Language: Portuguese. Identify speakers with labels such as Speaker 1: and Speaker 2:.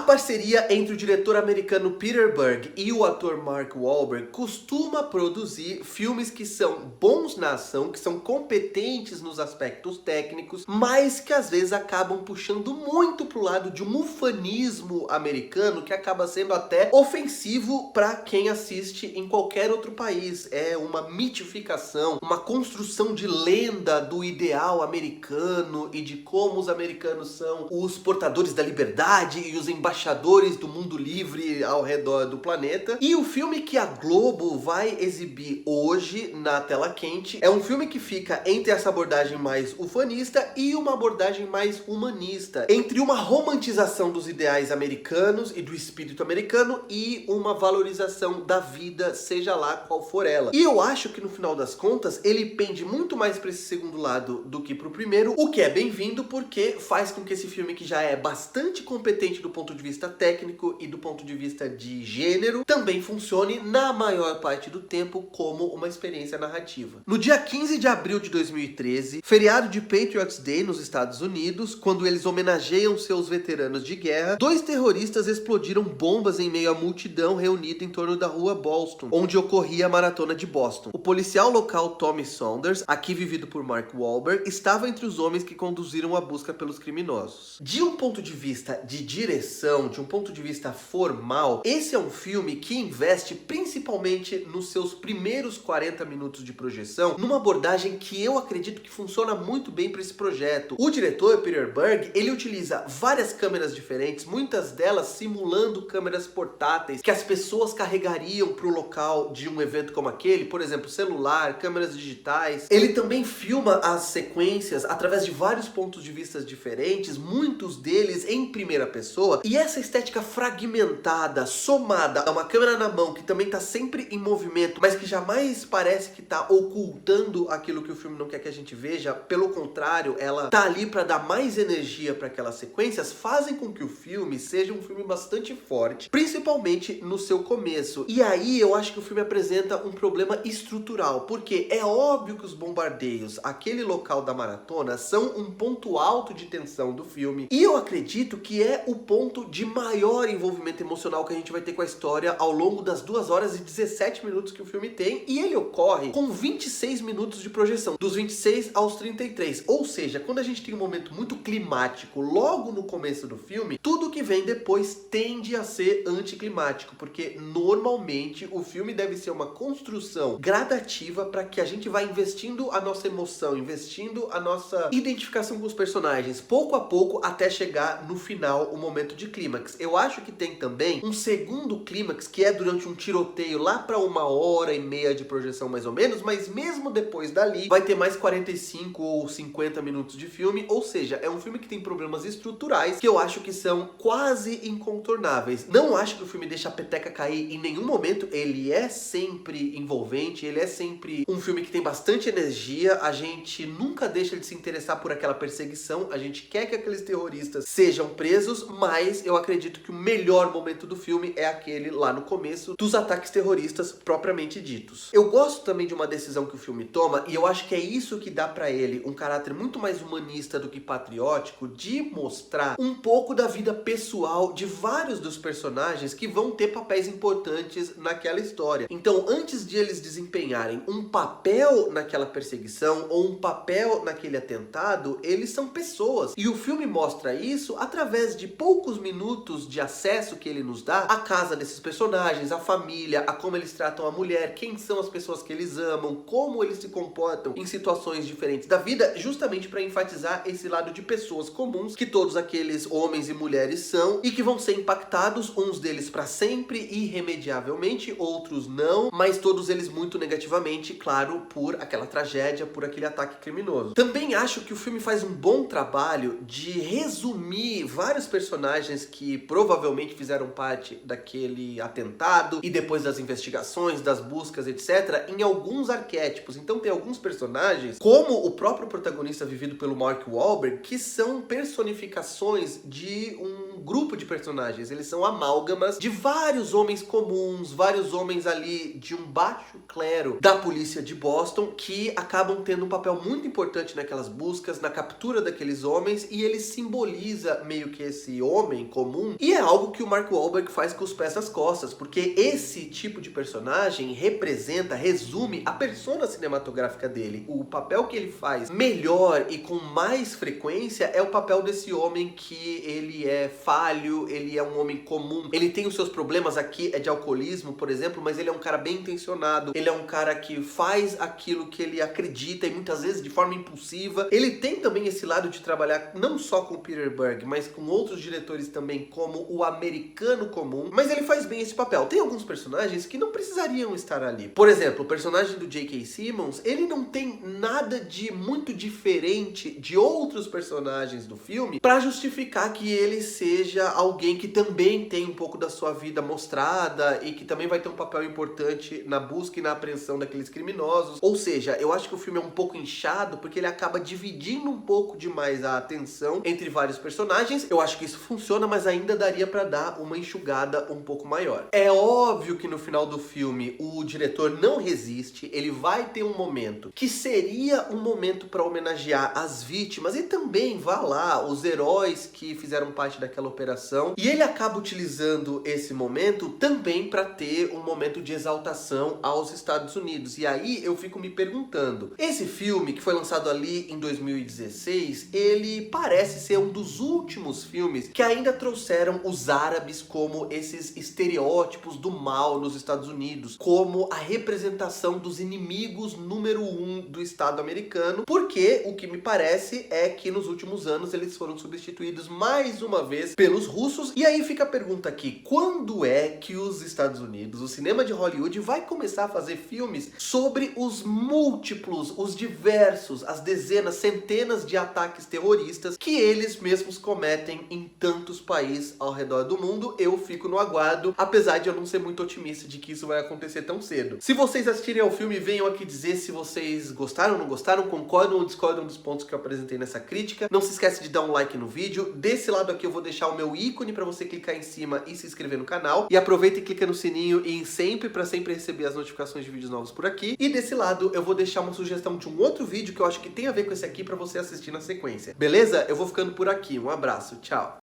Speaker 1: parceria entre o diretor americano Peter Berg e o ator Mark Wahlberg costuma produzir filmes que são bons na ação, que são competentes nos aspectos técnicos, mas que às vezes acabam puxando muito pro lado de um ufanismo americano que acaba sendo até ofensivo para quem assiste em qualquer outro país. É uma mitificação, uma construção de lenda do ideal americano e de como os americanos são os portadores da liberdade e os embaixadores do mundo livre ao redor do planeta. E o filme que a Globo vai exibir hoje na tela quente é um filme que fica entre essa abordagem mais ufanista e uma abordagem mais humanista, entre uma romantização dos ideais americanos e do espírito americano e uma valorização da vida, seja lá qual for ela. E eu acho que no final das contas ele pende muito mais para esse segundo lado do que para o primeiro, o que é bem-vindo porque faz com que esse filme, que já é bastante competente do ponto de vista técnico e do ponto de vista de gênero, também funcione na maior parte do tempo como uma experiência narrativa. No dia 15 de abril de 2013, feriado de Patriots Day nos Estados Unidos, quando eles homenageiam seus veteranos de guerra, 2 terroristas explodiram bombas em meio à multidão reunida em torno da rua Boston, onde ocorria a maratona de Boston. O policial local Tommy Saunders, aqui vivido por Mark Wahlberg, estava entre os homens que conduziram a busca pelos criminosos. De um ponto de vista de direção, de um ponto de vista formal, esse é um filme que investe principalmente nos seus primeiros 40 minutos de projeção, numa abordagem que eu acredito que funciona muito bem para esse projeto. O diretor, Peter Berg, ele utiliza várias câmeras diferentes, muitas delas simulando câmeras portáteis que as pessoas carregariam para o local de um evento como aquele, por exemplo, celular, câmeras digitais. Ele também filma as sequências através de vários pontos de vista diferentes, muitos deles em primeira pessoa, e essa estética fragmentada, somada a uma câmera na mão que também está sempre em movimento, mas que jamais parece que está ocultando aquilo que o filme não quer que a gente veja, pelo contrário, ela tá ali para dar mais energia para aquelas sequências, fazem com que o filme seja um filme bastante forte, principalmente no seu começo. E aí eu acho que o filme apresenta um problema estrutural, porque é óbvio que os bombardeios, aquele local da maratona, são um ponto alto de tensão do filme, e eu acredito que é o ponto de maior envolvimento emocional que a gente vai ter com a história ao longo das 2 horas e 17 minutos que o filme tem, e ele ocorre com 26 minutos de projeção, dos 26 aos 33, ou seja, quando a gente tem um momento muito climático logo no começo do filme, tudo que vem depois tende a ser anticlimático, porque normalmente o filme deve ser uma construção gradativa para que a gente vá investindo a nossa emoção, investindo a nossa identificação com os personagens, pouco a pouco, até chegar no final, o momento de clímax. Eu acho que tem também um segundo clímax, que é durante um tiroteio lá para 1h30 de projeção mais ou menos, mas mesmo depois dali vai ter mais 45 ou 50 minutos de filme, ou seja, é um filme que tem problemas estruturais que eu acho que são quase incontornáveis. Não acho que o filme deixa a peteca cair em nenhum momento, ele é sempre envolvente, ele é sempre um filme que tem bastante energia, a gente nunca deixa de se interessar por aquela perseguição, a gente quer que aqueles terroristas sejam presos, mas eu acredito que o melhor momento do filme é aquele lá no começo dos ataques terroristas propriamente ditos. Eu gosto também de uma decisão que o filme toma, e eu acho que é isso que dá pra ele um caráter muito mais humanista do que patriótico, de mostrar um pouco da vida pessoal de vários dos personagens que vão ter papéis importantes naquela história. Então, antes de eles desempenharem um papel naquela perseguição ou um papel naquele atentado, eles são pessoas. E o filme mostra isso através de poucos minutos de acesso que ele nos dá à casa desses personagens, à família, a como eles tratam a mulher, quem são as pessoas que eles amam, como eles se comportam em situações diferentes da vida, justamente para enfatizar esse lado de pessoas comuns que todos aqueles homens e mulheres são e que vão ser impactados, uns deles para sempre, irremediavelmente, outros não, mas todos eles muito negativamente, claro, por aquela tragédia, por aquele ataque criminoso. Também acho que o filme faz um bom trabalho de resumir vários personagens que provavelmente fizeram parte daquele atentado e depois das investigações, das buscas, etc., em alguns arquétipos. Então tem alguns personagens, como o próprio protagonista vivido pelo Mark Wahlberg, que são personificações de um grupo de personagens, eles são amálgamas de vários homens comuns, vários homens ali de um baixo clero da polícia de Boston, que acabam tendo um papel muito importante naquelas buscas, na captura daqueles homens, e ele simboliza meio que esse homem comum, e é algo que o Mark Wahlberg faz com os pés nas costas, porque esse tipo de personagem representa, resume a persona cinematográfica dele. O papel que ele faz melhor e com mais frequência é o papel desse homem que ele é falho, ele é um homem comum, ele tem os seus problemas, aqui é de alcoolismo, por exemplo, mas ele é um cara bem intencionado, ele é um cara que faz aquilo que ele acredita e muitas vezes de forma impulsiva. Ele tem também esse lado de trabalhar não só com o Peter Berg, mas com outros diretores também, como o americano comum, mas ele faz bem esse papel. Tem alguns personagens que não precisariam estar ali. Por exemplo, o personagem do J.K. Simmons, ele não tem nada de muito diferente de outros personagens do filme para justificar que ele seja alguém que também tem um pouco da sua vida mostrada e que também vai ter um papel importante na busca e na apreensão daqueles criminosos. Ou seja, eu acho que o filme é um pouco inchado porque ele acaba dividindo um pouco demais a atenção entre vários personagens. Eu acho que isso funciona, mas ainda daria para dar uma enxugada um pouco maior. É óbvio que no final do filme o diretor não resiste, ele vai ter um momento que seria um momento para homenagear as vítimas e também, vá lá, os heróis que fizeram parte daquela operação, e ele acaba utilizando esse momento também para ter um momento de exaltação aos Estados Unidos. E aí eu fico me perguntando, esse filme que foi lançado ali em 2016, ele parece ser um dos últimos filmes que ainda trouxeram os árabes como esses estereótipos do mal nos Estados Unidos, como a representação dos inimigos número 1 do Estado americano, porque o que me parece é que nos últimos anos eles foram substituídos mais uma vez pelos russos. E aí fica a pergunta aqui, quando é que os Estados Unidos, o cinema de Hollywood, vai começar a fazer filmes sobre os múltiplos, os diversos, as dezenas, centenas de ataques terroristas que eles mesmos cometem em tantos países ao redor do mundo? Eu fico no aguardo, apesar de eu não ser muito otimista de que isso vai acontecer tão cedo. Se vocês assistirem ao filme, venham aqui dizer se vocês gostaram ou não gostaram, concordam ou discordam dos pontos que eu apresentei nessa crítica. Não se esquece de dar um like no vídeo. Desse lado aqui eu vou deixar o meu ícone para você clicar em cima e se inscrever no canal. E aproveita e clica no sininho e em sempre para sempre receber as notificações de vídeos novos por aqui. E desse lado eu vou deixar uma sugestão de um outro vídeo que eu acho que tem a ver com esse aqui para você assistir na sequência. Beleza? Eu vou ficando por aqui. Um abraço. Tchau.